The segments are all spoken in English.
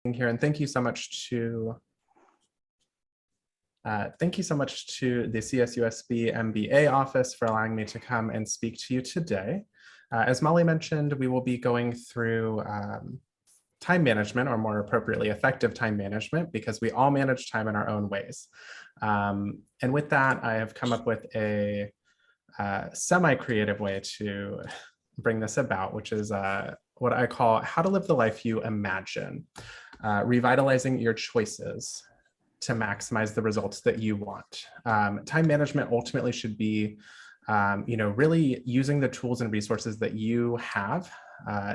here, and thank you so much to the CSUSB MBA office for allowing me to come and speak to you today. As Molly mentioned, we will be going through time management, or more appropriately, effective time management, because we all manage time in our own ways. And with that, I have come up with a semi-creative way to bring this about, which is what I call how to live the life you imagine, revitalizing your choices to maximize the results that you want. Time management ultimately should be, really using the tools and resources that you have,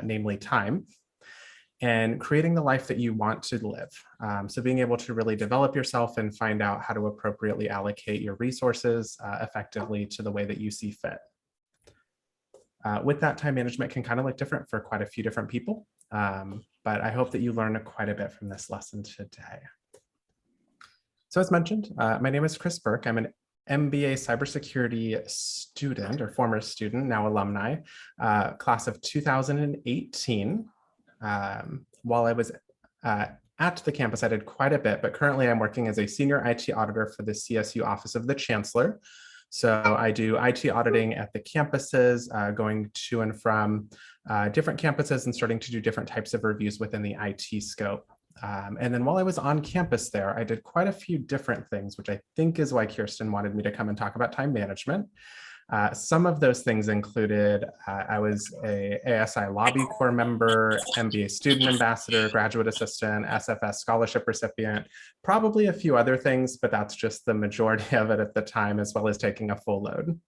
namely time, and creating the life that you want to live. So being able to really develop yourself and find out how to appropriately allocate your resources effectively to the way that you see fit. With that, time management can kind of look different for quite a few different people, but I hope that you learn quite a bit from this lesson today. So as mentioned, my name is Chris Burk. I'm an MBA cybersecurity student, or former student, now alumni, class of 2018. While I was at the campus, I did quite a bit, but currently I'm working as a senior IT auditor for the CSU Office of the Chancellor. So I do IT auditing at the campuses, going to and from different campuses and starting to do different types of reviews within the IT scope. And then while I was on campus there, I did quite a few different things, which I think is why Kirsten wanted me to come and talk about time management. Some of those things included, I was a ASI Lobby Corps member, MBA student ambassador, graduate assistant, SFS scholarship recipient, probably a few other things, but that's just the majority of it at the time, as well as taking a full load.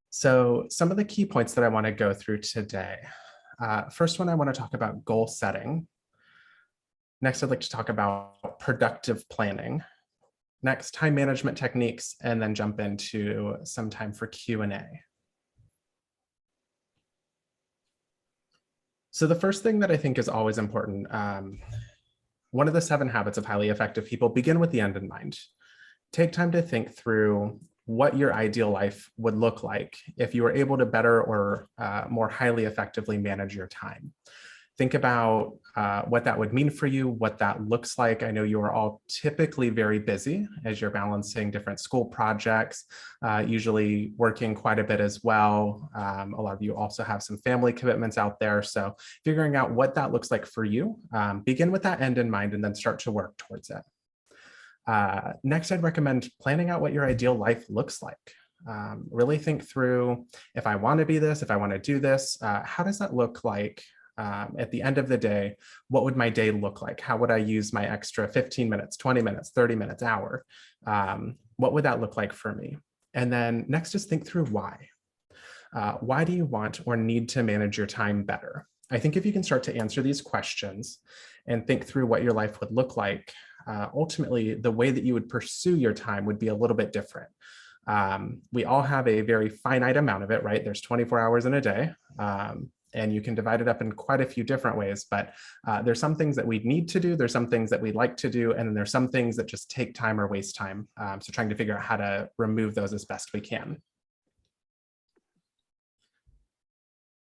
So some of the key points that I want to go through today. First one, I want to talk about goal setting. Next, I'd like to talk about productive planning. Next, time management techniques, and then jump into some time for Q&A. So the first thing that I think is always important, one of the 7 habits of highly effective people, begin with the end in mind. Take time to think through what your ideal life would look like if you were able to better or more highly effectively manage your time. Think about what that would mean for you, what that looks like. I know you are all typically very busy as you're balancing different school projects, usually working quite a bit as well. A lot of you also have some family commitments out there. So figuring out what that looks like for you, begin with that end in mind and then start to work towards it. Next, I'd recommend planning out what your ideal life looks like. Really think through, if I want to be this, if I want to do this, how does that look like? At the end of the day, what would my day look like? How would I use my extra 15 minutes, 20 minutes, 30 minutes, hour? What would that look like for me? And then next is think through why. Why do you want or need to manage your time better? I think if you can start to answer these questions and think through what your life would look like, ultimately the way that you would pursue your time would be a little bit different. We all have a very finite amount of it, right? There's 24 hours in a day. And you can divide it up in quite a few different ways, but there's some things that we need to do, there's some things that we'd like to do, and then there's some things that just take time or waste time. So trying to figure out how to remove those as best we can.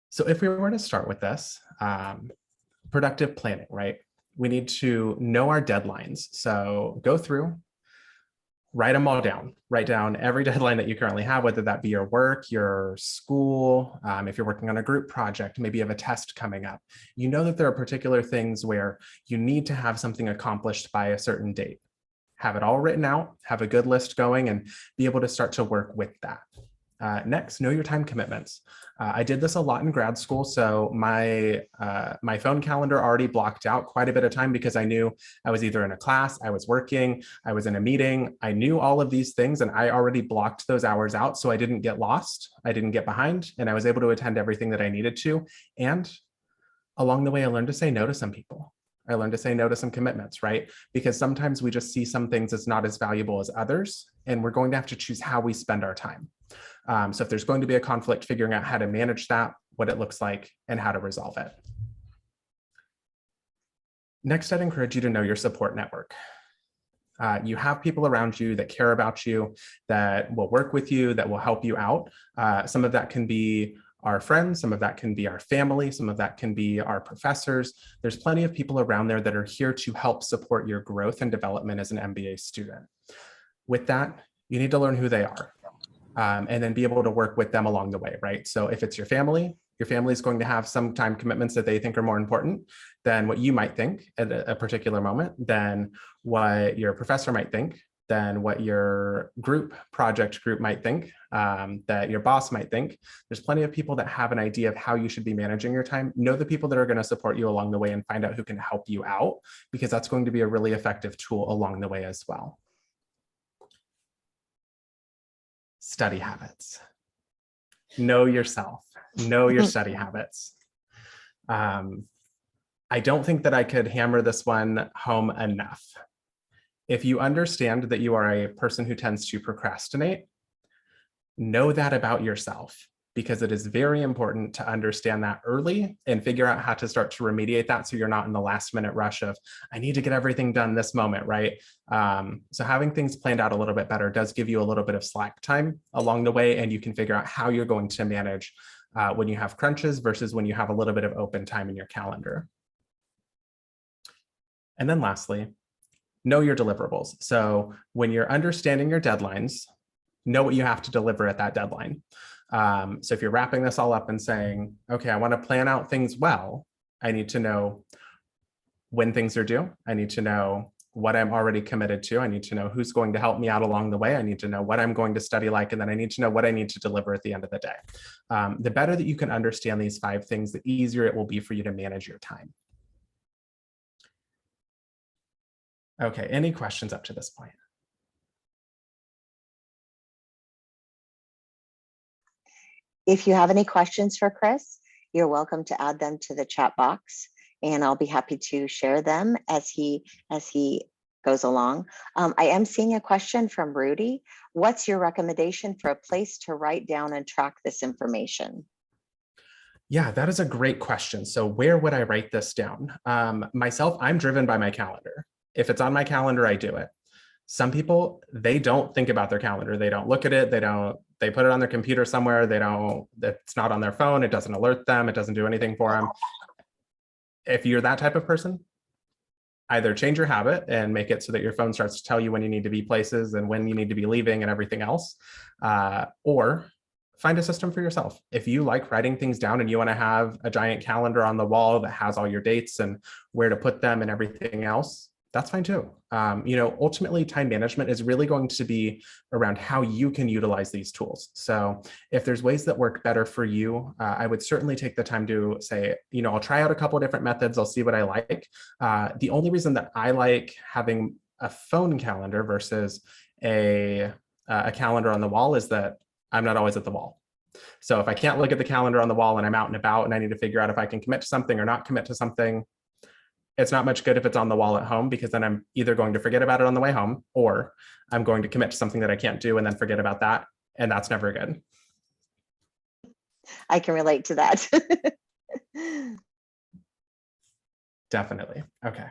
So if we were to start with this, productive planning, right? We need to know our deadlines. So go through, write them all down. Write down every deadline that you currently have, whether that be your work, your school, if you're working on a group project, maybe you have a test coming up. You know that there are particular things where you need to have something accomplished by a certain date. Have it all written out, have a good list going, and be able to start to work with that. Next, know your time commitments. I did this a lot in grad school, so my phone calendar already blocked out quite a bit of time because I knew I was either in a class, I was working, I was in a meeting. I knew all of these things and I already blocked those hours out, so I didn't get lost, I didn't get behind, and I was able to attend everything that I needed to. And along the way, I learned to say no to some people. I learned to say no to some commitments, right? Because sometimes we just see some things as not as valuable as others, and we're going to have to choose how we spend our time. So if there's going to be a conflict, figuring out how to manage that, what it looks like, and how to resolve it. Next, I'd encourage you to know your support network. You have people around you that care about you, that will work with you, that will help you out. Some of that can be our friends, some of that can be our family, some of that can be our professors. There's plenty of people around there that are here to help support your growth and development as an MBA student. With that, you need to learn who they are, and then be able to work with them along the way, right? So if it's your family is going to have some time commitments that they think are more important than what you might think at a particular moment, than what your professor might think, than what your project group might think, that your boss might think. There's plenty of people that have an idea of how you should be managing your time. Know the people that are going to support you along the way and find out who can help you out, because that's going to be a really effective tool along the way as well. Study habits. Know yourself. Know your study habits. I don't think that I could hammer this one home enough. If you understand that you are a person who tends to procrastinate, know that about yourself, because it is very important to understand that early and figure out how to start to remediate that, so you're not in the last minute rush of, I need to get everything done this moment, right? So having things planned out a little bit better does give you a little bit of slack time along the way, and you can figure out how you're going to manage when you have crunches versus when you have a little bit of open time in your calendar. And then lastly, know your deliverables. So when you're understanding your deadlines, know what you have to deliver at that deadline. So if you're wrapping this all up and saying, okay, I want to plan out things well, I need to know when things are due. I need to know what I'm already committed to. I need to know who's going to help me out along the way. I need to know what I'm going to study like, and then I need to know what I need to deliver at the end of the day. The better that you can understand these 5 things, the easier it will be for you to manage your time. Okay, any questions up to this point? If you have any questions for Chris, you're welcome to add them to the chat box, and I'll be happy to share them as he goes along. I am seeing a question from Rudy. What's your recommendation for a place to write down and track this information? Yeah, that is a great question. So where would I write this down? Myself, I'm driven by my calendar. If it's on my calendar, I do it. Some people, they don't think about their calendar. They don't look at it. They put it on their computer somewhere. It's not on their phone. It doesn't alert them. It doesn't do anything for them. If you're that type of person, either change your habit and make it so that your phone starts to tell you when you need to be places and when you need to be leaving and everything else, or find a system for yourself. If you like writing things down and you want to have a giant calendar on the wall that has all your dates and where to put them and everything else, that's fine too. Ultimately, time management is really going to be around how you can utilize these tools. So if there's ways that work better for you, I would certainly take the time to say, I'll try out a couple of different methods. I'll see what I like. The only reason that I like having a phone calendar versus a calendar on the wall is that I'm not always at the wall. So if I can't look at the calendar on the wall and I'm out and about and I need to figure out if I can commit to something or not commit to something, it's not much good if it's on the wall at home, because then I'm either going to forget about it on the way home, or I'm going to commit to something that I can't do and then forget about that. And that's never good. I can relate to that. Definitely. Okay.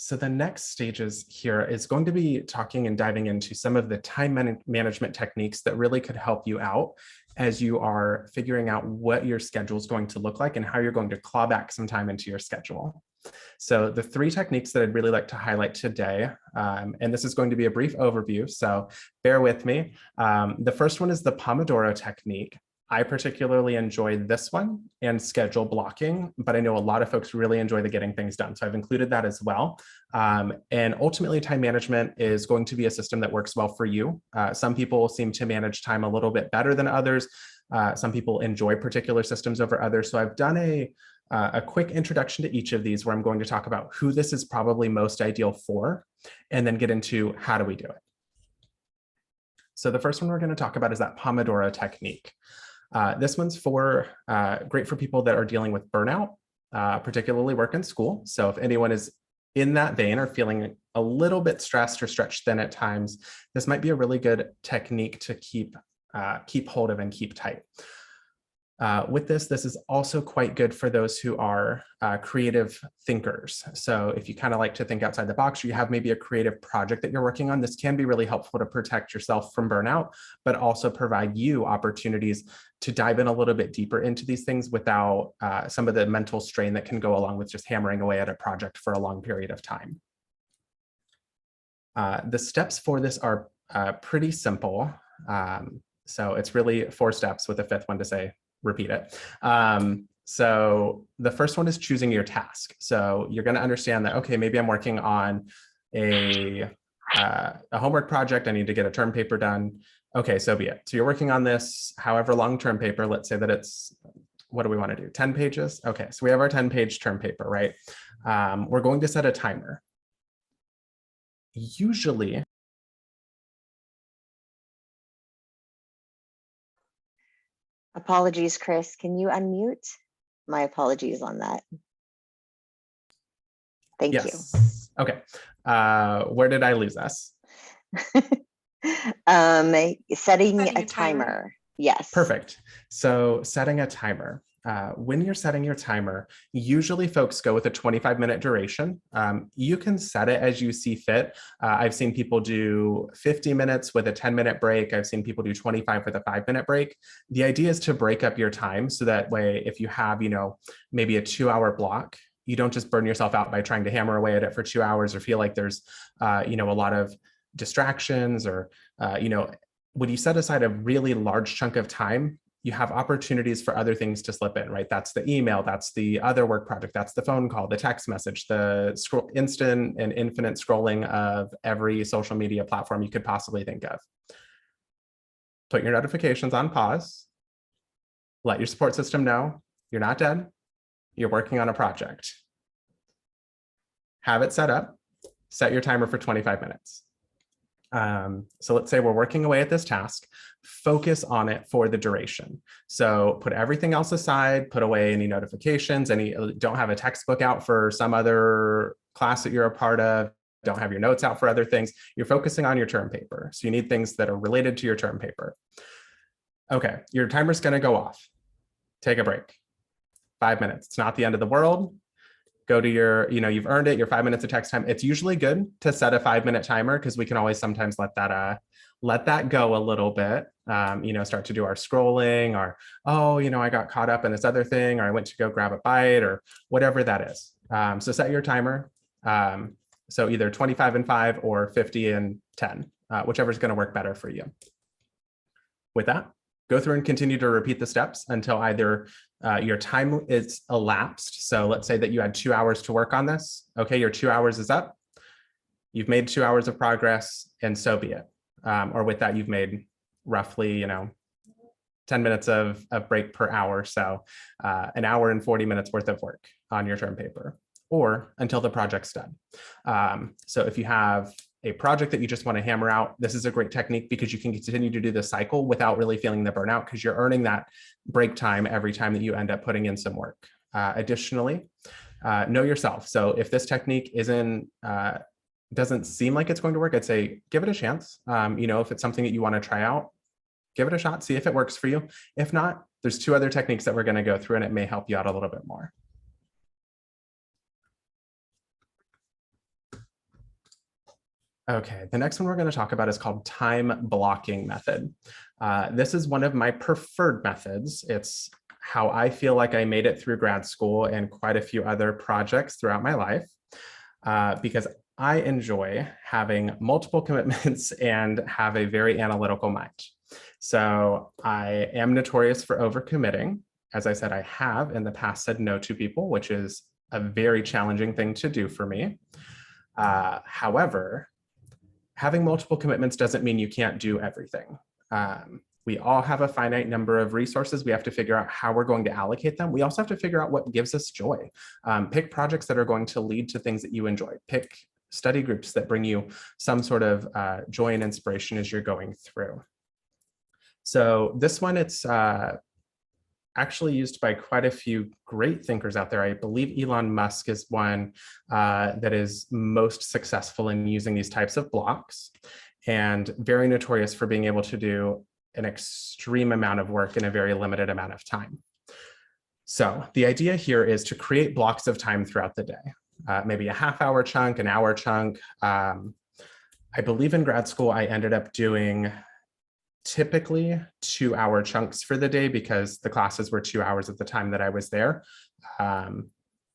So the next stages here is going to be talking and diving into some of the time management techniques that really could help you out as you are figuring out what your schedule is going to look like and how you're going to claw back some time into your schedule. So the 3 techniques that I'd really like to highlight today, and this is going to be a brief overview, so bear with me. The first one is the Pomodoro Technique. I particularly enjoy this one and schedule blocking, but I know a lot of folks really enjoy the getting things done. So I've included that as well. And ultimately, time management is going to be a system that works well for you. Some people seem to manage time a little bit better than others. Some people enjoy particular systems over others. So I've done a quick introduction to each of these, where I'm going to talk about who this is probably most ideal for, and then get into how do we do it. So the first one we're going to talk about is that Pomodoro Technique. This one's great for people that are dealing with burnout, particularly work and school. So if anyone is in that vein or feeling a little bit stressed or stretched thin at times, this might be a really good technique to keep hold of and keep tight. With this is also quite good for those who are creative thinkers. So if you kind of like to think outside the box, or you have maybe a creative project that you're working on, this can be really helpful to protect yourself from burnout, but also provide you opportunities to dive in a little bit deeper into these things without some of the mental strain that can go along with just hammering away at a project for a long period of time. The steps for this are pretty simple. So it's really 4 steps with a 5th one to say, repeat it. So the first one is choosing your task. So you're going to understand that, okay, maybe I'm working on a homework project. I need to get a term paper done. Okay, so be it. So you're working on this, however long term paper, let's say that it's, what do we want to do? 10 pages? Okay, so we have our 10-page term paper, right? We're going to set a timer. Usually, Apologies, Chris. Can you unmute? My apologies on that. Thank you. Okay. Where did I lose us? Setting a timer. Yes. Perfect. So setting a timer. When you're setting your timer, usually folks go with a 25-minute duration. You can set it as you see fit. I've seen people do 50 minutes with a 10-minute break. I've seen people do 25 with a 5-minute break. The idea is to break up your time so that way, if you have, maybe a 2-hour block, you don't just burn yourself out by trying to hammer away at it for 2 hours or feel like there's, a lot of distractions or, when you set aside a really large chunk of time, you have opportunities for other things to slip in, right? That's the email, that's the other work project, that's the phone call, the text message, the instant and infinite scrolling of every social media platform you could possibly think of. Put your notifications on pause. Let your support system know you're not dead. You're working on a project. Have it set up. Set your timer for 25 minutes. So let's say we're working away at this task, focus on it for the duration. So put everything else aside, put away any notifications, don't have a textbook out for some other class that you're a part of, don't have your notes out for other things. You're focusing on your term paper. So you need things that are related to your term paper. Okay, your timer's gonna go off. Take a break. 5 minutes, it's not the end of the world. Go to your, you've earned it, your 5 minutes of text time. It's usually good to set a 5-minute timer because we can always sometimes let that go a little bit. Start to do our scrolling or, I got caught up in this other thing, or I went to go grab a bite or whatever that is. So set your timer. So either 25 and 5 or 50 and 10, whichever is going to work better for you. With that, go through and continue to repeat the steps until either your time is elapsed. So let's say that you had 2 hours to work on this. Okay, your 2 hours is up. You've made 2 hours of progress, and so be it. Or with that, you've made roughly, 10 minutes of break per hour. So an hour and 40 minutes worth of work on your term paper, or until the project's done. So if you have a project that you just want to hammer out, this is a great technique because you can continue to do the cycle without really feeling the burnout because you're earning that break time every time that you end up putting in some work. Additionally, know yourself. So if this technique doesn't seem like it's going to work, I'd say give it a chance. If it's something that you want to try out, give it a shot, see if it works for you. If not, there's 2 other techniques that we're going to go through and it may help you out a little bit more. Okay, the next one we're going to talk about is called time blocking method. This is one of my preferred methods. It's how I feel like I made it through grad school and quite a few other projects throughout my life, because I enjoy having multiple commitments and have a very analytical mind. So I am notorious for overcommitting. As I said, I have in the past said no to people, which is a very challenging thing to do for me. However, having multiple commitments doesn't mean you can't do everything. We all have a finite number of resources. We have to figure out how we're going to allocate them. We also have to figure out what gives us joy. Pick projects that are going to lead to things that you enjoy. Pick study groups that bring you some sort of joy and inspiration as you're going through. So this one, it's actually used by quite a few great thinkers out there. I believe Elon Musk is one that is most successful in using these types of blocks and very notorious for being able to do an extreme amount of work in a very limited amount of time. So the idea here is to create blocks of time throughout the day, maybe a half-hour chunk, an hour chunk. I believe in grad school, I ended up doing typically 2-hour chunks for the day because the classes were 2 hours at the time that I was there.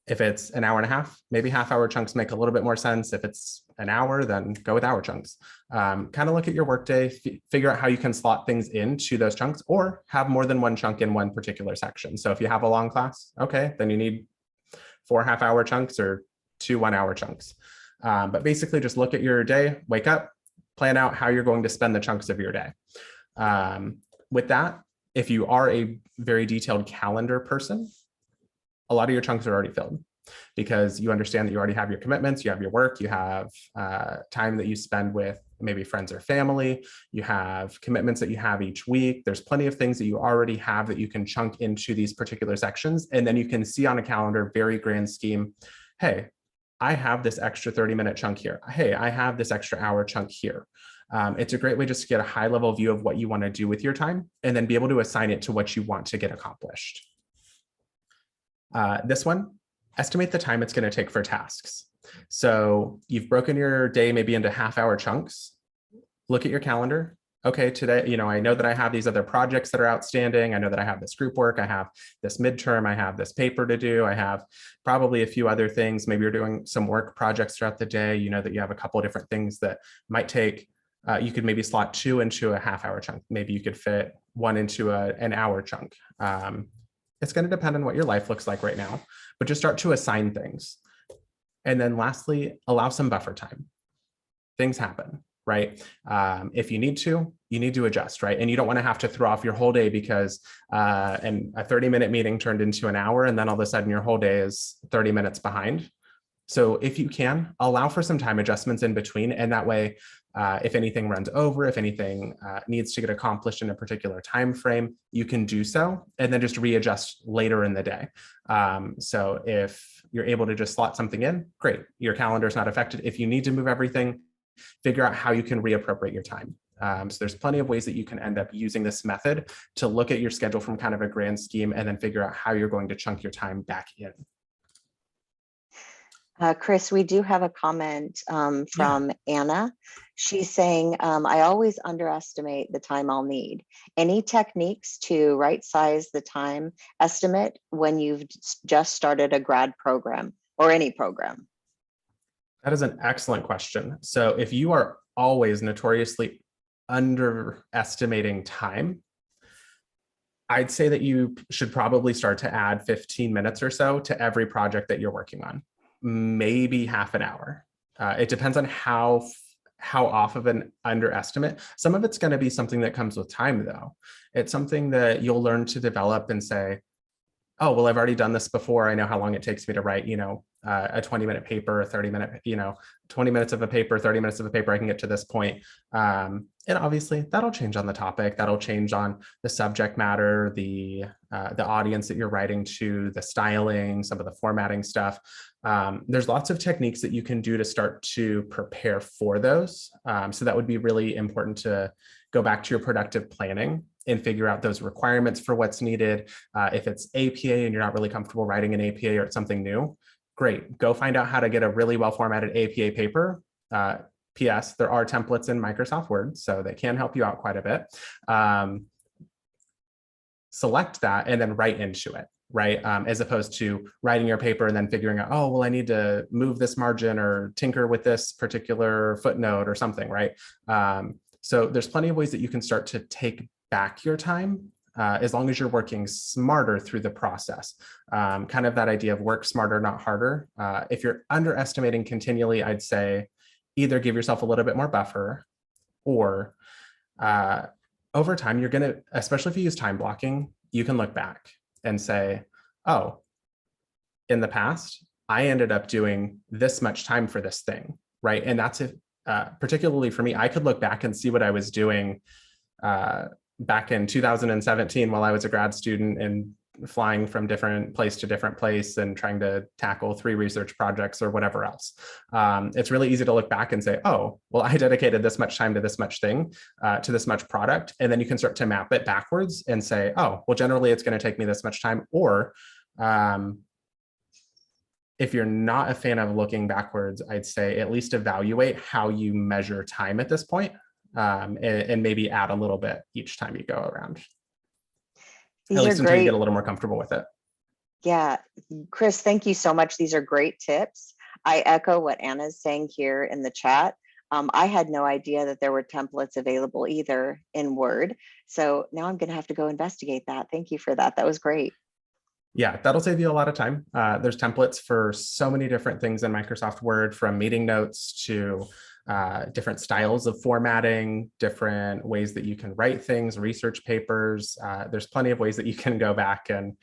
If it's an hour and a half, maybe half-hour chunks make a little bit more sense. If it's an hour, then go with hour chunks. Kind of look at your workday, figure out how you can slot things into those chunks, or have more than one chunk in one particular section. So if you have a long class, okay, then you need 4 half-hour chunks or 2 1-hour chunks. But basically just look at your day, wake up, plan out how you're going to spend the chunks of your day. With that, if you are a very detailed calendar person, a lot of your chunks are already filled because you understand that you already have your commitments, you have your work, you have time that you spend with maybe friends or family, you have commitments that you have each week. There's plenty of things that you already have that you can chunk into these particular sections. And then you can see on a calendar, very grand scheme, hey, I have this extra 30-minute chunk here. Hey, I have this extra hour chunk here. It's a great way just to get a high level view of what you want to do with your time and then be able to assign it to what you want to get accomplished. This one, estimate the time it's going to take for tasks. So you've broken your day maybe into half-hour chunks. Look at your calendar. Okay, today, I know that I have these other projects that are outstanding. I know that I have this group work. I have this midterm. I have this paper to do. I have probably a few other things. Maybe you're doing some work projects throughout the day. You know that you have a couple of different things that might take, you could maybe slot 2 into a half-hour chunk. Maybe you could fit 1 into an hour chunk. It's going to depend on what your life looks like right now, but just start to assign things. And then lastly, allow some buffer time. Things happen, right? If you need to adjust, right? And you don't want to have to throw off your whole day because and a 30-minute meeting turned into an hour, and then all of a sudden your whole day is 30 minutes behind. So if you can, allow for some time adjustments in between. And that way, if anything runs over, if anything needs to get accomplished in a particular time frame, you can do so and then just readjust later in the day. So if you're able to just slot something in, great. Your calendar is not affected. If you need to move everything, figure out how you can reappropriate your time. So there's plenty of ways that you can end up using this method to look at your schedule from kind of a grand scheme and then figure out how you're going to chunk your time back in. Chris, we do have a comment from Anna. She's saying, I always underestimate the time I'll need. Any techniques to right size the time estimate when you've just started a grad program or any program? That is an excellent question. So if you are always notoriously underestimating time, I'd say that you should probably start to add 15 minutes or so to every project that you're working on. Maybe half an hour. It depends on how off of an underestimate. Some of it's going to be something that comes with time, though. It's something that you'll learn to develop and say, oh, well, I've already done this before. I know how long it takes me to write, a 20-minute paper, a 30-minute, 20 minutes of a paper, 30 minutes of a paper, I can get to this point. And obviously that'll change on the topic, that'll change on the subject matter, the audience that you're writing to, the styling, some of the formatting stuff. There's lots of techniques that you can do to start to prepare for those. So that would be really important to go back to your productive planning and figure out those requirements for what's needed. If it's APA and you're not really comfortable writing an APA or it's something new, great. Go find out how to get a really well-formatted APA paper. P.S. There are templates in Microsoft Word, so they can help you out quite a bit. Select that and then write into it, right? As opposed to writing your paper and then figuring out, oh, well, I need to move this margin or tinker with this particular footnote or something, right? So there's plenty of ways that you can start to take back your time as long as you're working smarter through the process. Kind of that idea of work smarter, not harder. If you're underestimating continually, I'd say either give yourself a little bit more buffer or over time, you're going to, especially if you use time blocking, you can look back and say, oh, in the past, I ended up doing this much time for this thing, right? And that's if, particularly for me, I could look back and see what I was doing back in 2017 while I was a grad student and flying from different place to different place and trying to tackle 3 research projects or whatever else. It's really easy to look back and say, oh, well, I dedicated this much time to this much thing, to this much product. And then you can start to map it backwards and say, oh, well, generally it's going to take me this much time. Or If you're not a fan of looking backwards, I'd say at least evaluate how you measure time at this point, and maybe add a little bit each time you go around. These at are least until you great. get a little more comfortable with it. Yeah, Chris, thank you so much. These are great tips. I echo what Anna's saying here in the chat. I had no idea that there were templates available either in Word. So now I'm going to have to go investigate that. Thank you for that. That was great. Yeah, that'll save you a lot of time. There's templates for so many different things in Microsoft Word, from meeting notes to different styles of formatting, different ways that you can write things, research papers. There's plenty of ways that you can go back and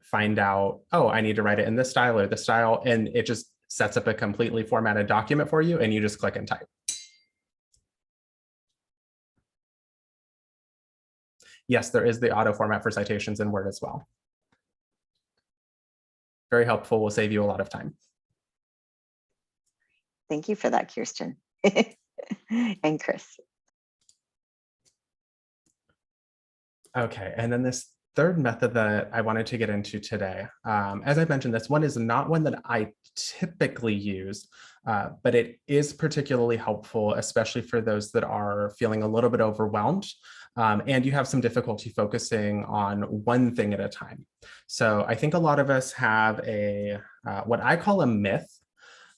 find out, oh, I need to write it in this style or this style. And it just sets up a completely formatted document for you, and you just click and type. Yes, there is the auto format for citations in Word as well. Very helpful, will save you a lot of time. Thank you for that, Kirsten and Chris. Okay, and then this third method that I wanted to get into today, as I mentioned, this one is not one that I typically use, but it is particularly helpful, especially for those that are feeling a little bit overwhelmed, and you have some difficulty focusing on one thing at a time. So I think a lot of us have a what I call a myth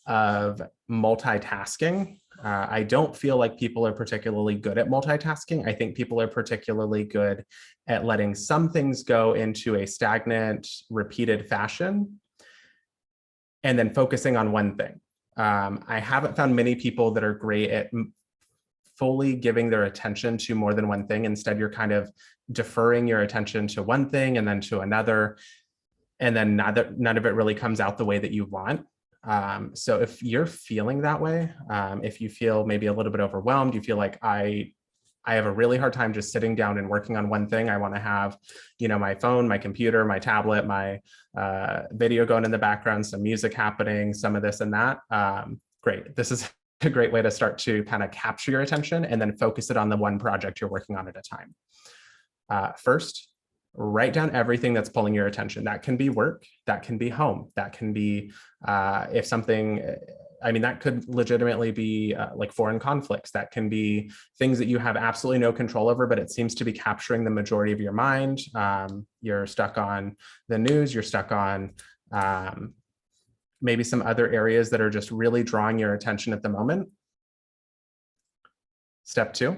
of multitasking. I don't feel like people are particularly good at multitasking. I think people are particularly good at letting some things go into a stagnant, repeated fashion, and then focusing on one thing. I haven't found many people that are great at fully giving their attention to more than one thing. Instead, you're kind of deferring your attention to one thing and then to another, and then none of it really comes out the way that you want. So if you're feeling that way, if you feel maybe a little bit overwhelmed, you feel like I have a really hard time just sitting down and working on one thing. I want to have, my phone, my computer, my tablet, my video going in the background, some music happening, some of this and that. Great. This is a great way to start to kind of capture your attention and then focus it on the one project you're working on at a time. First, write down everything that's pulling your attention. That can be work, that can be home, that can be if something, that could legitimately be like foreign conflicts. That can be things that you have absolutely no control over, but it seems to be capturing the majority of your mind. You're stuck on the news, you're stuck on maybe some other areas that are just really drawing your attention at the moment. Step 2,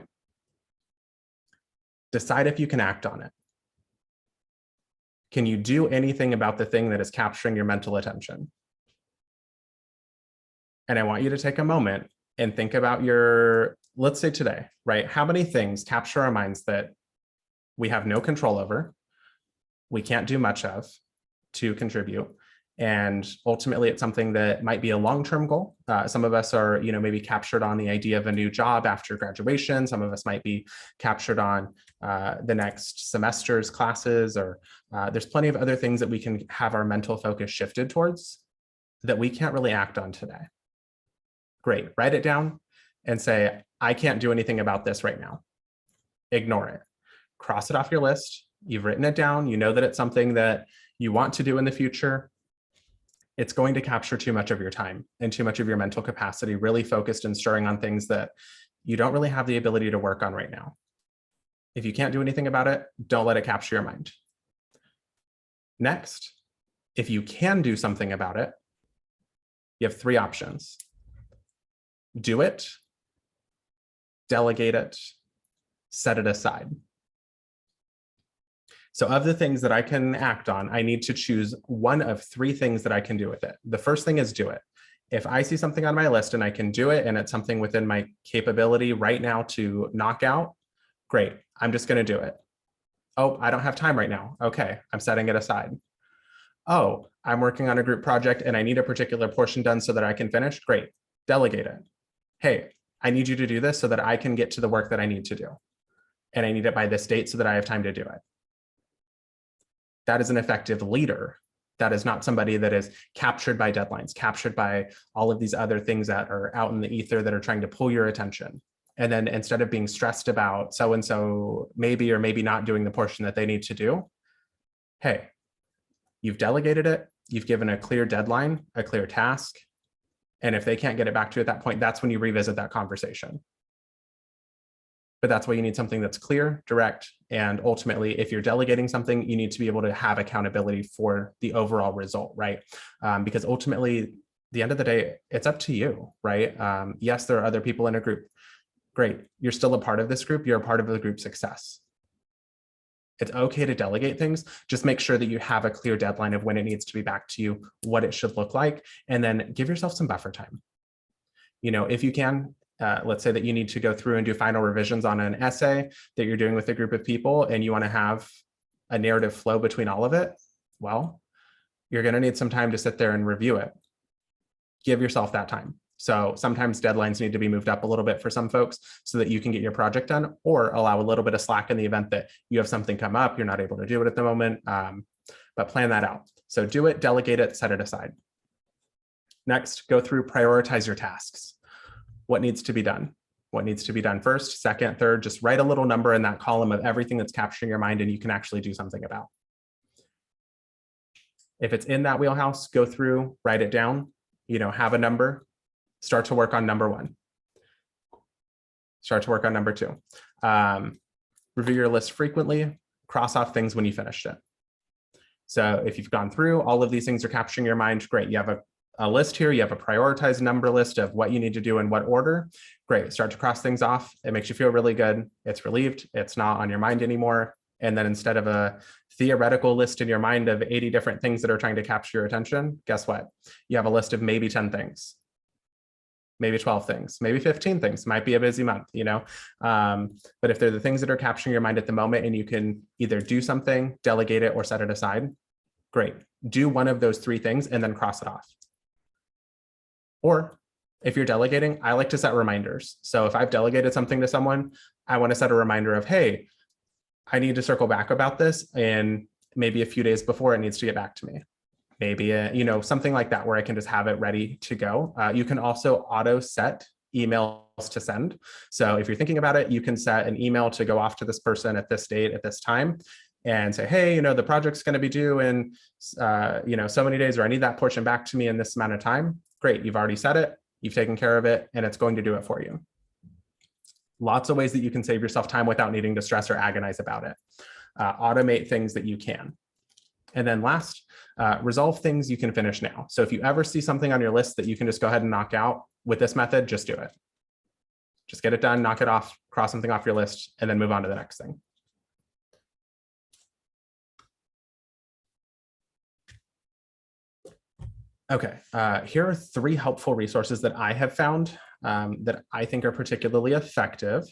decide if you can act on it. Can you do anything about the thing that is capturing your mental attention? And I want you to take a moment and think about let's say today, right? How many things capture our minds that we have no control over, we can't do much of to contribute, and ultimately it's something that might be a long-term goal. Some of us are, maybe captured on the idea of a new job after graduation. Some of us might be captured on the next semester's classes, or there's plenty of other things that we can have our mental focus shifted towards that we can't really act on today. Great, write it down and say, I can't do anything about this right now. Ignore it. Cross it off your list. You've written it down. You know that it's something that you want to do in the future. It's going to capture too much of your time and too much of your mental capacity, really focused and stirring on things that you don't really have the ability to work on right now. If you can't do anything about it, don't let it capture your mind. Next, if you can do something about it, you have 3 options. Do it, delegate it, set it aside. So of the things that I can act on, I need to choose one of 3 things that I can do with it. The first thing is do it. If I see something on my list and I can do it and it's something within my capability right now to knock out, great, I'm just going to do it. Oh, I don't have time right now. Okay, I'm setting it aside. Oh, I'm working on a group project and I need a particular portion done so that I can finish. Great, delegate it. Hey, I need you to do this so that I can get to the work that I need to do. And I need it by this date so that I have time to do it. That is an effective leader. That is not somebody that is captured by deadlines, captured by all of these other things that are out in the ether that are trying to pull your attention. And then instead of being stressed about so-and-so maybe or maybe not doing the portion that they need to do, hey, You've delegated it, you've given a clear deadline, a clear task. And if they can't get it back to you at that point, that's when you revisit that conversation. But that's why you need something that's clear, direct, and ultimately, if you're delegating something, you need to be able to have accountability for the overall result, right? Because ultimately, at the end of the day, it's up to you, right? Yes, there are other people in a group. Great, you're still a part of this group. You're a part of the group's success. It's okay to delegate things. Just make sure that you have a clear deadline of when it needs to be back to you, what it should look like, and then give yourself some buffer time. If you can, let's say that you need to go through and do final revisions on an essay that you're doing with a group of people and you want to have a narrative flow between all of it. Well, you're going to need some time to sit there and review it. Give yourself that time. So sometimes deadlines need to be moved up a little bit for some folks so that you can get your project done, or allow a little bit of slack in the event that you have something come up, you're not able to do it at the moment, but plan that out. So do it, delegate it, set it aside. Next, go through, prioritize your tasks. What needs to be done? What needs to be done first, second, third? Just write a little number in that column of everything that's capturing your mind and you can actually do something about. If it's in that wheelhouse, go through, write it down, have a number, start to work on number one. Start to work on number two. Review your list frequently, cross off things when you finished it. So if you've gone through, all of these things are capturing your mind, great. You have a list here, you have a prioritized number list of what you need to do in what order. Great, start to cross things off. It makes you feel really good. It's relieved, it's not on your mind anymore. And then instead of a theoretical list in your mind of 80 different things that are trying to capture your attention, guess what? You have a list of maybe 10 things, maybe 12 things, maybe 15 things. Might be a busy month, but if they're the things that are capturing your mind at the moment and you can either do something, delegate it, or set it aside, great. Do one of those three things and then cross it off. Or if you're delegating, I like to set reminders. So if I've delegated something to someone, I want to set a reminder of, hey, I need to circle back about this, and maybe a few days before it needs to get back to me. Maybe, something like that where I can just have it ready to go. You can also auto set emails to send. So if you're thinking about it, you can set an email to go off to this person at this date, at this time, and say, hey, the project's going to be due in, so many days, or I need that portion back to me in this amount of time. Great, you've already set it, you've taken care of it, and it's going to do it for you. Lots of ways that you can save yourself time without needing to stress or agonize about it. Automate things that you can. And then last, resolve things you can finish now. So if you ever see something on your list that you can just go ahead and knock out with this method, just do it. Just get it done, knock it off, cross something off your list, and then move on to the next thing. Okay, here are 3 helpful resources that I have found that I think are particularly effective.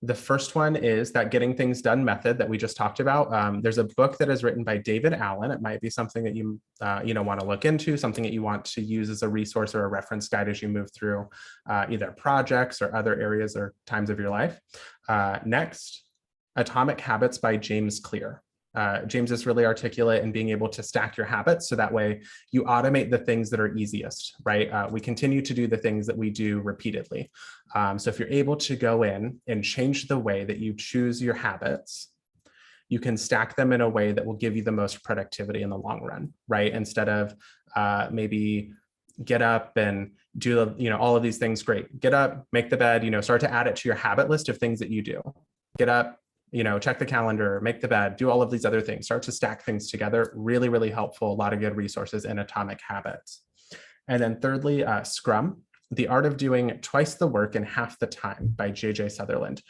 The first one is that Getting Things Done method that we just talked about. There's a book that is written by David Allen. It might be something that you want to look into, something that you want to use as a resource or a reference guide as you move through either projects or other areas or times of your life. Next, Atomic Habits by James Clear. James is really articulate in being able to stack your habits so that way you automate the things that are easiest, right? We continue to do the things that we do repeatedly. So if you're able to go in and change the way that you choose your habits, you can stack them in a way that will give you the most productivity in the long run, right? Instead of maybe get up and do all of these things, great. Get up, make the bed, start to add it to your habit list of things that you do. Get up, check the calendar, make the bed, do all of these other things, start to stack things together. Really, really helpful. A lot of good resources in Atomic Habits. And then thirdly, Scrum, The Art of Doing Twice the Work in Half the Time by J.J. Sutherland.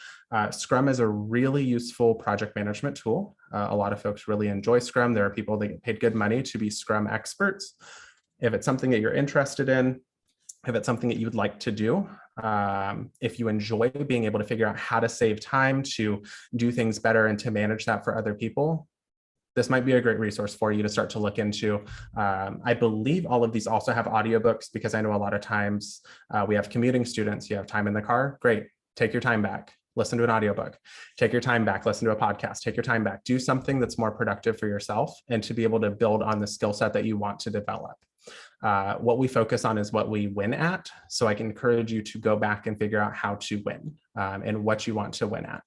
Scrum is a really useful project management tool. A lot of folks really enjoy Scrum. There are people that get paid good money to be Scrum experts. If it's something that you're interested in, if it's something that you would like to do, if you enjoy being able to figure out how to save time to do things better and to manage that for other people, this might be a great resource for you to start to look into. I believe all of these also have audiobooks because I know a lot of times we have commuting students, you have time in the car, great, take your time back. Listen to an audiobook, take your time back, listen to a podcast, take your time back, do something that's more productive for yourself and to be able to build on the skill set that you want to develop. What we focus on is what we win at. So I can encourage you to go back and figure out how to win and what you want to win at.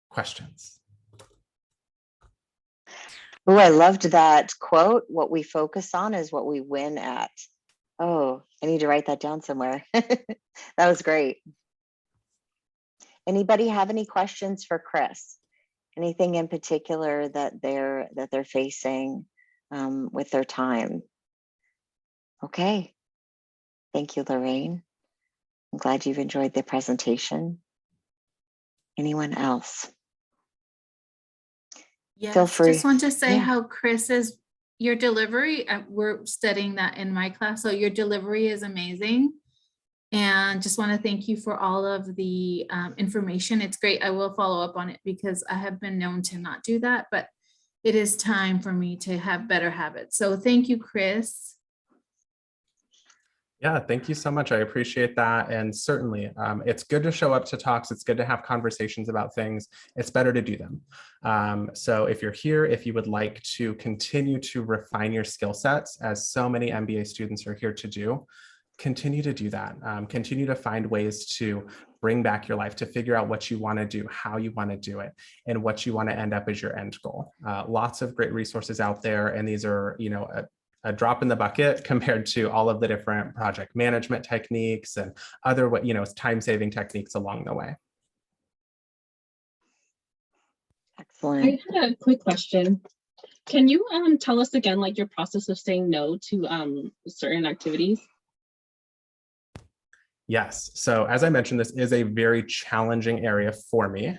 Questions? Oh, I loved that quote. What we focus on is what we win at. Oh, I need to write that down somewhere. That was great. Anybody have any questions for Chris? Anything in particular that they're facing with their time? Okay. Thank you, Lorraine. I'm glad you've enjoyed the presentation. Anyone else? Feel Yes, free. just want to say Yeah. how Chris is, your delivery, we're studying that in my class, so your delivery is amazing. And just want to thank you for all of the information. It's great. I will follow up on it because I have been known to not do that, but it is time for me to have better habits. So thank you, Chris. Yeah, thank you so much. I appreciate that. And certainly, it's good to show up to talks. It's good to have conversations about things. It's better to do them. So if you're here, if you would like to continue to refine your skill sets, as so many MBA students are here to do, continue to do that. Continue to find ways to bring back your life, to figure out what you want to do, how you want to do it, and what you want to end up as your end goal. Lots of great resources out there. And these are, a drop in the bucket compared to all of the different project management techniques and other, time-saving techniques along the way. Excellent. I had a quick question. Can you tell us again, like, your process of saying no to certain activities? Yes. So as I mentioned, this is a very challenging area for me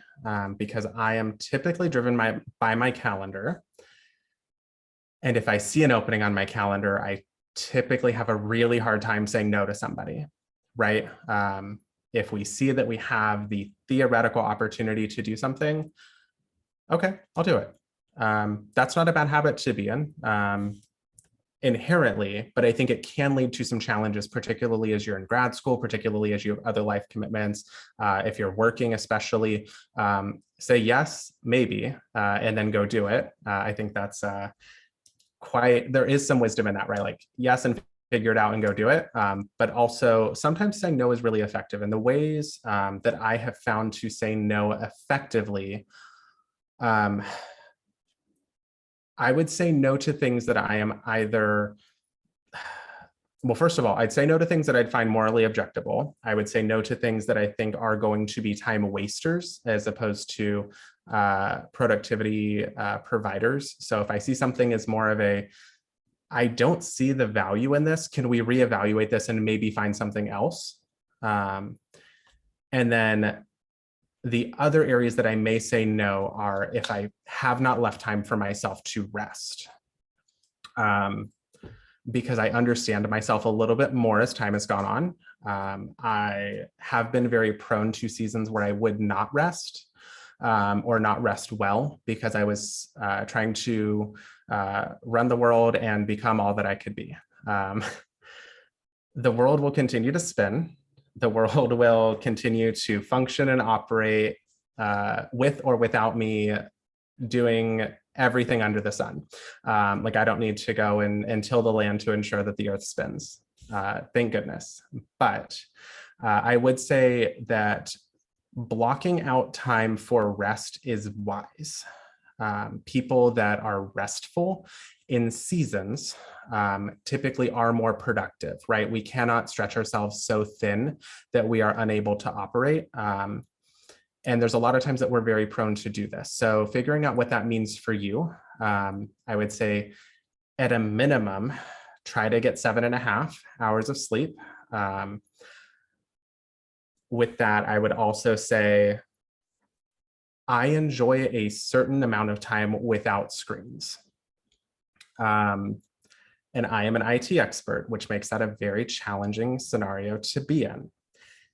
because I am typically driven by my calendar. And if I see an opening on my calendar, I typically have a really hard time saying no to somebody, right? If we see that we have the theoretical opportunity to do something, okay, I'll do it. That's not a bad habit to be in inherently, but I think it can lead to some challenges, particularly as you're in grad school, particularly as you have other life commitments. If you're working, especially, say yes, maybe, and then go do it. I think that's there is some wisdom in that, right? Like, yes, and figure it out and go do it. But also sometimes saying no is really effective. And the ways that I have found to say no effectively, I would say no to things that I am either, well, first of all, I'd say no to things that I'd find morally objectable. I would say no to things that I think are going to be time wasters as opposed to productivity providers. So if I see something as more of I don't see the value in this, can we reevaluate this and maybe find something else? And then the other areas that I may say no are if I have not left time for myself to rest. Because I understand myself a little bit more as time has gone on. I have been very prone to seasons where I would not rest or not rest well because I was trying to run the world and become all that I could be. The world will continue to spin. The world will continue to function and operate with or without me doing everything under the sun. Like, I don't need to go and till the land to ensure that the earth spins. Thank goodness. But I would say that blocking out time for rest is wise. People that are restful in seasons typically are more productive, right? We cannot stretch ourselves so thin that we are unable to operate. And there's a lot of times that we're very prone to do this. So figuring out what that means for you, I would say at a minimum, try to get 7.5 hours of sleep. With that, I would also say, I enjoy a certain amount of time without screens. And I am an IT expert, which makes that a very challenging scenario to be in.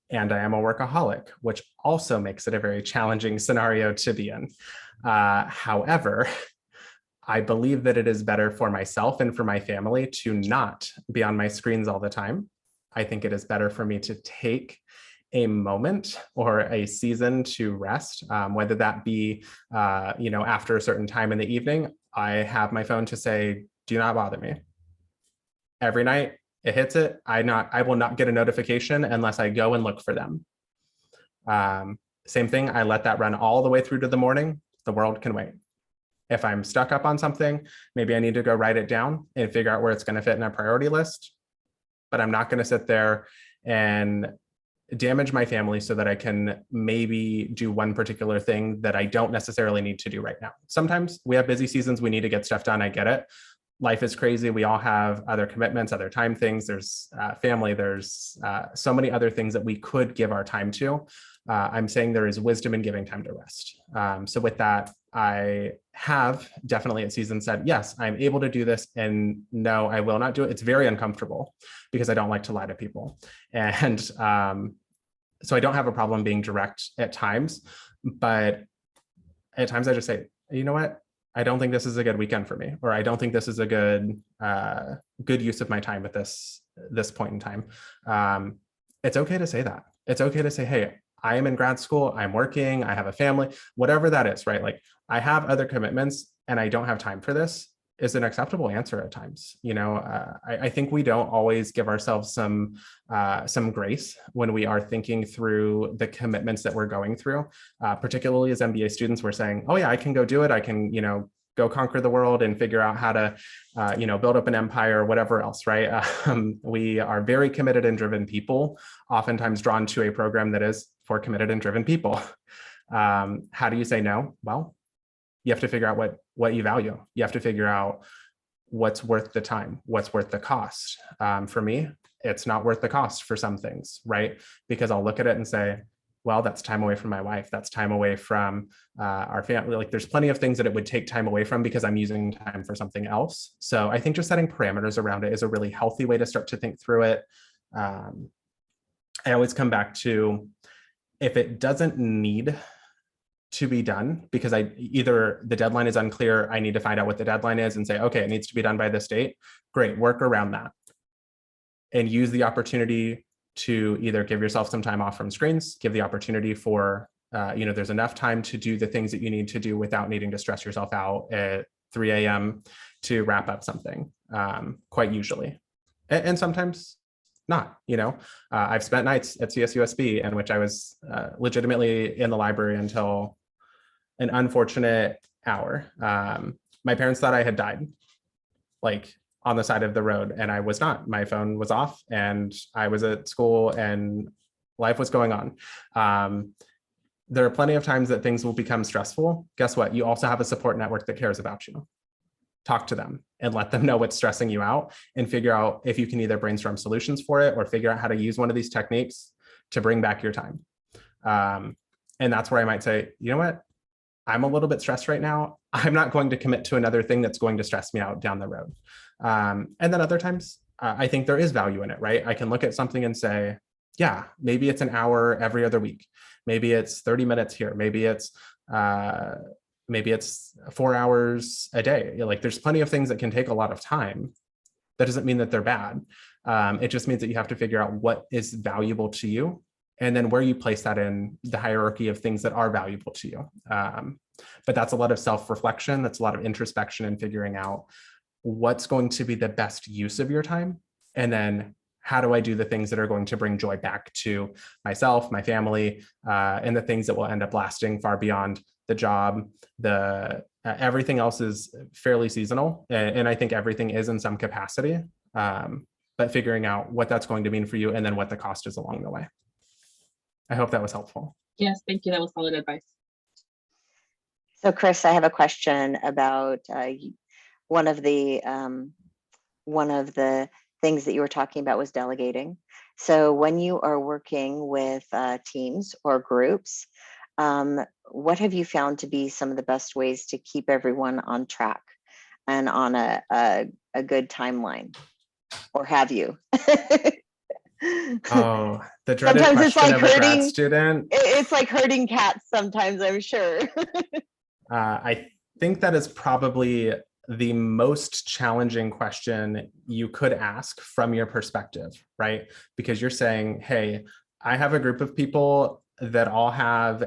And I am a workaholic, which also makes it a very challenging scenario to be in. However, I believe that it is better for myself and for my family to not be on my screens all the time. I think it is better for me to take a moment or a season to rest, whether that be, after a certain time in the evening. I have my phone to say, do not bother me. Every night, it hits it. I will not get a notification unless I go and look for them. Same thing, I let that run all the way through to the morning. The world can wait. If I'm stuck up on something, maybe I need to go write it down and figure out where it's going to fit in a priority list. But I'm not going to sit there and damage my family so that I can maybe do one particular thing that I don't necessarily need to do right now. Sometimes we have busy seasons, we need to get stuff done. I get it. Life is crazy. We all have other commitments, other time things. There's family. There's so many other things that we could give our time to. I'm saying there is wisdom in giving time to rest. So with that, I have definitely at season said, yes, I'm able to do this. And no, I will not do it. It's very uncomfortable because I don't like to lie to people. And so I don't have a problem being direct at times, but at times I just say, you know what? I don't think this is a good weekend for me, or I don't think this is a good use of my time at this point in time. It's okay to say that. It's okay to say, hey, I am in grad school, I'm working, I have a family, whatever that is, right? Like I have other commitments and I don't have time for this is an acceptable answer at times. I think we don't always give ourselves some grace when we are thinking through the commitments that we're going through, particularly as MBA students. We're saying, oh yeah, I can go do it. I can, go conquer the world and figure out how to, build up an empire or whatever else, right? We are very committed and driven people, oftentimes drawn to a program that is for committed and driven people. How do you say no? Well, you have to figure out what you value. You have to figure out what's worth the time, what's worth the cost. For me, it's not worth the cost for some things, right? Because I'll look at it and say, well, that's time away from my wife. That's time away from our family. Like there's plenty of things that it would take time away from because I'm using time for something else. So I think just setting parameters around it is a really healthy way to start to think through it. I always come back to, if it doesn't need to be done because either the deadline is unclear, I need to find out what the deadline is and say, okay, it needs to be done by this date. Great, work around that and use the opportunity to either give yourself some time off from screens, give the opportunity for, there's enough time to do the things that you need to do without needing to stress yourself out at 3 a.m. to wrap up something, quite usually. And sometimes not, I've spent nights at CSUSB in which I was legitimately in the library until an unfortunate hour. My parents thought I had died, like on the side of the road, and I was not. My phone was off and I was at school and life was going on. There are plenty of times that things will become stressful. Guess what? You also have a support network that cares about you. Talk to them and let them know what's stressing you out and figure out if you can either brainstorm solutions for it or figure out how to use one of these techniques to bring back your time. And that's where I might say, you know what? I'm a little bit stressed right now. I'm not going to commit to another thing that's going to stress me out down the road. And then other times, I think there is value in it, right? I can look at something and say, yeah, maybe it's an hour every other week. Maybe it's 30 minutes here. Maybe it's 4 hours a day. Like there's plenty of things that can take a lot of time. That doesn't mean that they're bad. It just means that you have to figure out what is valuable to you and then where you place that in the hierarchy of things that are valuable to you. But that's a lot of self-reflection. That's a lot of introspection and figuring out what's going to be the best use of your time. And then how do I do the things that are going to bring joy back to myself, my family, and the things that will end up lasting far beyond the job. Everything else is fairly seasonal. And I think everything is in some capacity, but figuring out what that's going to mean for you and then what the cost is along the way. I hope that was helpful. Yes, thank you. That was solid advice. So Chris, I have a question about one of the things that you were talking about was delegating. So when you are working with teams or groups, what have you found to be some of the best ways to keep everyone on track and on a good timeline? Or have you? Oh, the dreaded Sometimes question of a grad student. It's like herding cats sometimes, I'm sure. I think that is probably the most challenging question you could ask from your perspective, right? Because you're saying, hey, I have a group of people that all have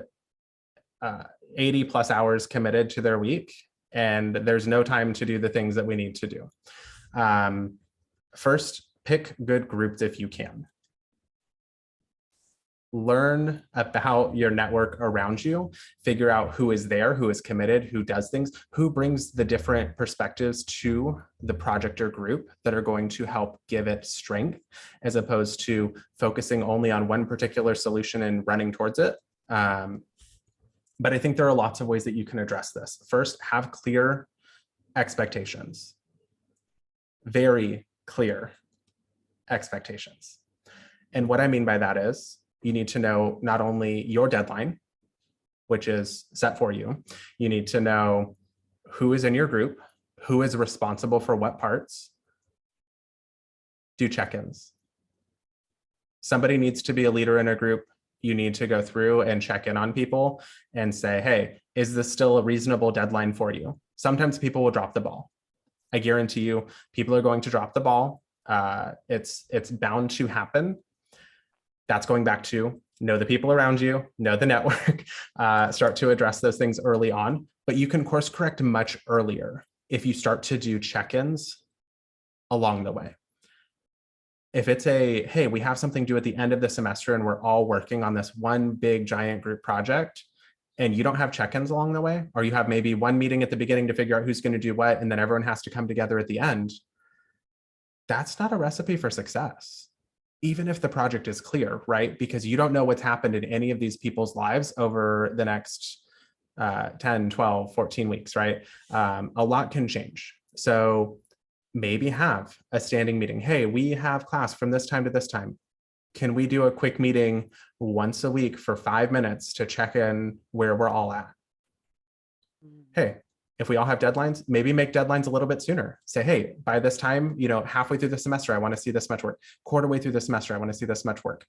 80 plus hours committed to their week, and there's no time to do the things that we need to do. First, pick good groups if you can. learn about your network around you, figure out who is there, who is committed, who does things, who brings the different perspectives to the project or group that are going to help give it strength, as opposed to focusing only on one particular solution and running towards it. But I think there are lots of ways that you can address this. First, have clear expectations, very clear expectations. And what I mean by that is you need to know not only your deadline, which is set for you, you need to know who is in your group, who is responsible for what parts. Do check-ins. Somebody needs to be a leader in a group. You need to go through and check in on people and say, hey, is this still a reasonable deadline for you? Sometimes people will drop the ball. I guarantee you, people are going to drop the ball. It's bound to happen. That's going back to know the people around you, know the network, start to address those things early on. But you can course correct much earlier if you start to do check-ins along the way. If it's a, hey, we have something due at the end of the semester and we're all working on this one big giant group project, and you don't have check-ins along the way, or you have maybe one meeting at the beginning to figure out who's going to do what, and then everyone has to come together at the end, that's not a recipe for success, even if the project is clear, right? Because you don't know what's happened in any of these people's lives over the next 10, 12, 14 weeks, right? A lot can change. So maybe have a standing meeting. Hey, we have class from this time to this time. Can we do a quick meeting once a week for 5 minutes to check in where we're all at? Hey, if we all have deadlines, maybe make deadlines a little bit sooner. Say, hey, by this time, halfway through the semester, I want to see this much work. Quarter way through the semester, I want to see this much work.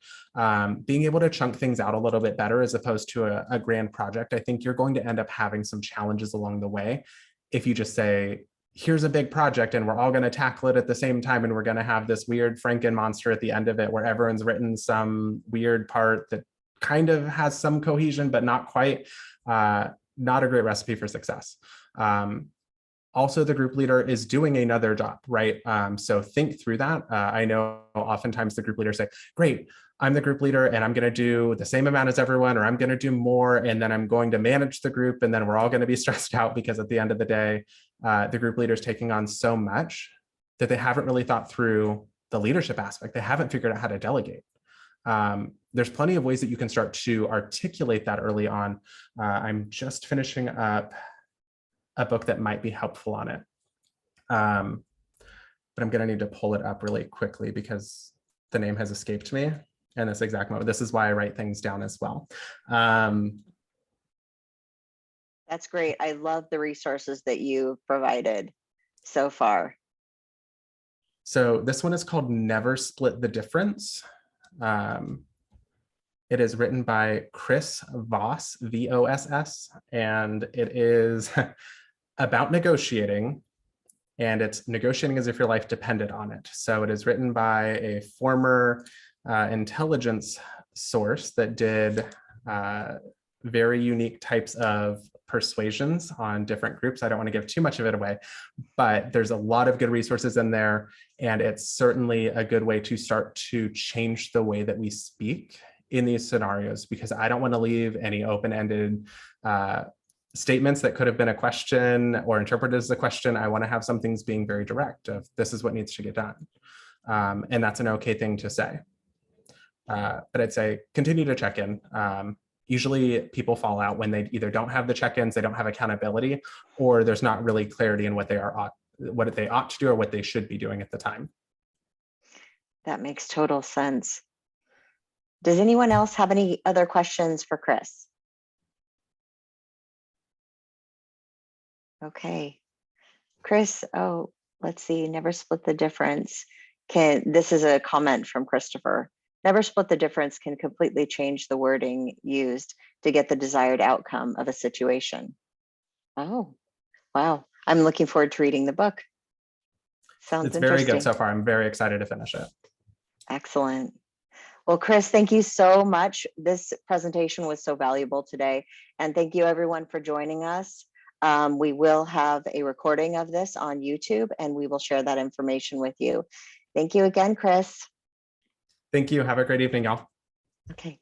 Being able to chunk things out a little bit better as opposed to a grand project, I think you're going to end up having some challenges along the way. If you just say, here's a big project and we're all going to tackle it at the same time, and we're going to have this weird Franken monster at the end of it where everyone's written some weird part that kind of has some cohesion, but not quite. Not a great recipe for success. Also, the group leader is doing another job, right? So think through that. I know oftentimes the group leaders say, great, I'm the group leader and I'm going to do the same amount as everyone, or I'm going to do more, and then I'm going to manage the group, and then we're all going to be stressed out because at the end of the day, the group leader is taking on so much that they haven't really thought through the leadership aspect. They haven't figured out how to delegate. There's plenty of ways that you can start to articulate that early on. I'm just finishing up a book that might be helpful on it. But I'm going to need to pull it up really quickly because the name has escaped me in this exact moment. This is why I write things down as well. That's great. I love the resources that you provided so far. So this one is called Never Split the Difference. It is written by Chris Voss, V-O-S-S, and it is about negotiating, and it's negotiating as if your life depended on it. So it is written by a former intelligence source that did very unique types of persuasions on different groups. I don't want to give too much of it away, but there's a lot of good resources in there, and it's certainly a good way to start to change the way that we speak in these scenarios, because I don't want to leave any open-ended statements that could have been a question or interpreted as a question. I want to have some things being very direct of this is what needs to get done. And that's an okay thing to say. But I'd say continue to check in. Usually people fall out when they either don't have the check-ins, they don't have accountability, or there's not really clarity in what they ought to do or what they should be doing at the time. That makes total sense. Does anyone else have any other questions for Chris? Okay. Chris, oh, let's see, never split the difference. This is a comment from Christopher. Never split the difference can completely change the wording used to get the desired outcome of a situation. Oh, wow. I'm looking forward to reading the book. Sounds It's very interesting. good so far. I'm very excited to finish it. Excellent. Well, Chris, thank you so much. This presentation was so valuable today. And thank you everyone for joining us. We will have a recording of this on YouTube, and we will share that information with you. Thank you again, Chris. Thank you. Have a great evening, y'all. Okay.